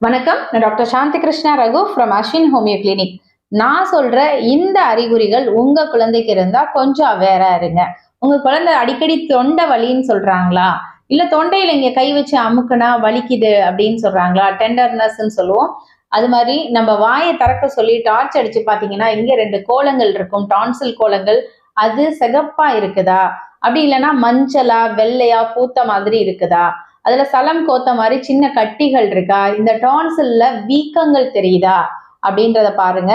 வணக்கம். நான் doctor Shanti Krishna Raghu from Ashwin homeo clinic. நான் சொல்ற இந்த அறிகுறிகள் உங்க குழந்தைக்கு இருந்தா கொஞ்சம் அவேரா இருங்க. உங்க குழந்தை அடிக்கடி தொண்டை வலின்னு சொல்றாங்களா, இல்ல தொண்டையில இங்க கை வச்சு அமுக்குனா வலிக்குது அப்படின்னு சொல்றாங்களா, டெண்டர்னஸ்ன்னு சொல்லுவோம். அது மாதிரி நம்ம வாயை திறக்க சொல்லி டார்ச் அடிச்சு பாத்தீங்கன்னா இங்க 2 கோலங்கள் இருக்கும், டான்சில் கோலங்கள். அது சிகப்பா இருக்குதா, அப்படி இல்லைன்னா மஞ்சளா வெள்ளையா பூத்த மாதிரி இருக்குதா, அதுல சலம் கோத்த மாதிரி சின்ன கட்டிகள் இருக்கா, இந்த டான்சில்ல வீக்கங்கள் தெரியுதா அப்படின்றத பாருங்க.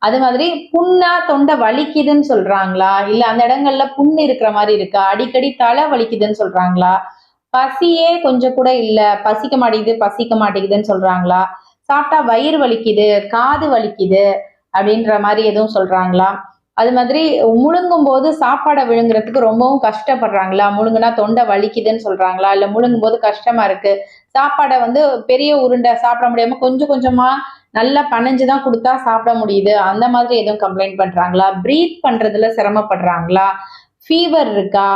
அது மாதிரி புண்ணா தொண்டை வலிக்குதுன்னு சொல்றாங்களா, இல்ல அந்த இடங்கள்ல புண்ணு இருக்கிற மாதிரி இருக்கா, அடிக்கடி தலை வலிக்குதுன்னு சொல்றாங்களா, பசியே கொஞ்சம் கூட இல்ல, பசிக்க மாட்டேங்குது பசிக்க மாட்டேங்குதுன்னு சொல்றாங்களா, சாப்பிட்டா வயிறு வலிக்குது காது வலிக்குது அப்படின்ற மாதிரி எதுவும் சொல்றாங்களா, அது மாதிரி முழுங்கும் போது சாப்பாடை விழுங்குறதுக்கு ரொம்பவும் கஷ்டப்படுறாங்களா, முழுங்குனா தொண்டை வலிக்குதுன்னு சொல்றாங்களா, இல்ல முழுங்கும் போது கஷ்டமா இருக்கு, சாப்பாடை வந்து பெரிய உருண்டை சாப்பிட முடியாம கொஞ்சம் கொஞ்சமா நல்லா பனைஞ்சுதான் கொடுத்தா சாப்பிட முடியுது, அந்த மாதிரி எதுவும் கம்ப்ளைண்ட் பண்றாங்களா, பிரீத் பண்றதுல சிரமப்படுறாங்களா, ஃபீவர் இருக்கா,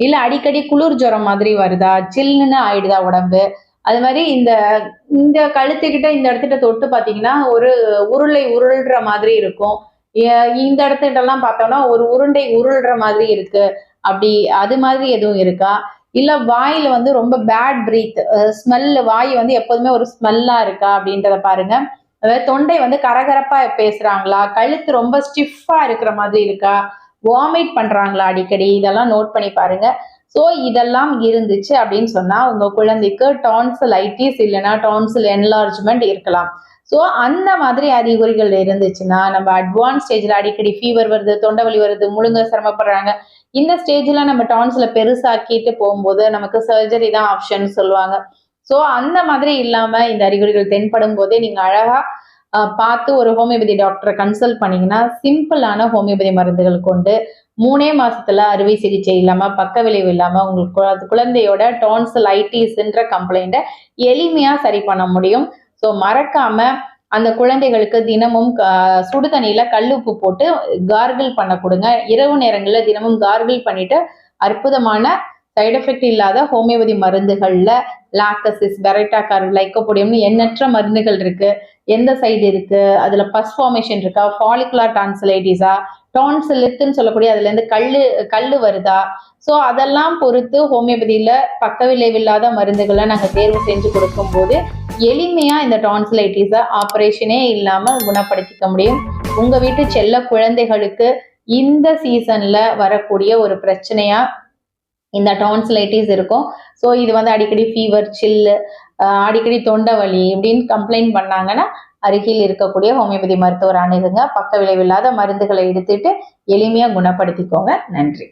இல்ல அடிக்கடி குளிர் ஜுரம் மாதிரி வருதா, சில்லுன்னு ஆயிடுதா உடம்பு. அது மாதிரி இந்த இந்த கழுத்துக்கிட்ட இந்த இடத்துல தொட்டு பாத்தீங்கன்னா ஒரு உருளை உருள்ற மாதிரி இருக்கும். இந்த இடத்துக்கிட்டலாம் பார்த்தோம்னா ஒரு உருண்டை உருள்ற மாதிரி இருக்கு. அப்படி அது மாதிரி எதுவும் இருக்கா? இல்ல வாயில வந்து ரொம்ப பேட் பிரீத், ஸ்மெல், வாய் வந்து எப்போதுமே ஒரு ஸ்மெல்லா இருக்கா அப்படின்றத பாருங்க. அதாவது தொண்டை வந்து கரகரப்பா பேசுறாங்களா, கழுத்து ரொம்ப ஸ்டிஃபா இருக்கிற மாதிரி இருக்கா, வாமிட் பண்றாங்களா அடிக்கடி, இதெல்லாம் நோட் பண்ணி பாருங்க. ஸோ இதெல்லாம் இருந்துச்சு அப்படின்னு சொன்னா உங்க குழந்தைக்கு டான்சிலைட்டிஸ் இல்லைன்னா டான்சில் என்லார்ஜ்மெண்ட் இருக்கலாம். ஸோ அந்த மாதிரி அறிகுறிகள் இருந்துச்சுன்னா நம்ம அட்வான்ஸ் ஸ்டேஜில் அடிக்கடி ஃபீவர் வருது, தொண்டை வலி வருது, முழுங்க சிரமப்படுறாங்க, இந்த ஸ்டேஜில் நம்ம டான்ஸில் பெருசாக்கிட்டு போகும்போது நமக்கு சர்ஜரி தான் ஆப்ஷன் சொல்லுவாங்க. ஸோ அந்த மாதிரி இல்லாமல் இந்த அறிகுறிகள் தென்படும் போதே நீங்கள் அழகாக பார்த்து ஒரு ஹோமியோபதி டாக்டரை கன்சல்ட் பண்ணீங்கன்னா சிம்பிளான ஹோமியோபதி மருந்துகள் கொண்டு 3 மாசத்துல அறுவை சிகிச்சை இல்லாம பக்க விளைவு இல்லாம உங்களுக்கு குழந்தையோட டான்சிலைட்டிஸ்ன்ற கம்ப்ளைண்ட்டை எளிமையா சரி பண்ண முடியும். ஸோ மறக்காம அந்த குழந்தைகளுக்கு தினமும் சுடு தண்ணியில கல்லுப்பு போட்டு கார்கிள் பண்ண கொடுங்க. இரவு நேரங்களில் தினமும் கார்கிள் பண்ணிட்டு அற்புதமான சைடு எஃபெக்ட் இல்லாத ஹோமியோபதி மருந்துகள்ல லாக்டசிஸ், பெரைட்டாகார், லைக்கோபோடியம்னு எண்ணற்ற மருந்துகள் இருக்கு. எந்த சைடு இருக்கு, அதுல பஸ் ஃபார்மேஷன் இருக்கா, ஃபாலிகுலர் டான்சிலைட்டிஸா, டான்சிலித்துன்னு சொல்லக்கூடிய அதுல இருந்து கல்லு வருதா, ஸோ அதெல்லாம் பொறுத்து ஹோமியோபதியில பக்க விளைவில்லாத மருந்துகளை நாங்கள் தேர்வு செஞ்சு கொடுக்கும் போது எளிமையா இந்த டான்சிலைட்டிஸை ஆப்ரேஷனே இல்லாம குணப்படுத்திக்க முடியும். உங்க வீட்டு செல்ல குழந்தைகளுக்கு இந்த சீசன்ல வரக்கூடிய ஒரு பிரச்சனையா இந்த டான்சிலைட்டிஸ் இருக்கும். ஸோ இது வந்து அடிக்கடி ஃபீவர், சில்லு, அடிக்கடி தொண்டை வலி இப்படின்னு கம்ப்ளைண்ட் பண்ணாங்கன்னா அருகில் இருக்கக்கூடிய ஹோமியோபதி மருத்துவர் அணுகுங்க. பக்க விளைவில்லாத மருந்துகளை எடுத்துட்டு எளிமையா குணப்படுத்திக்கோங்க. நன்றி.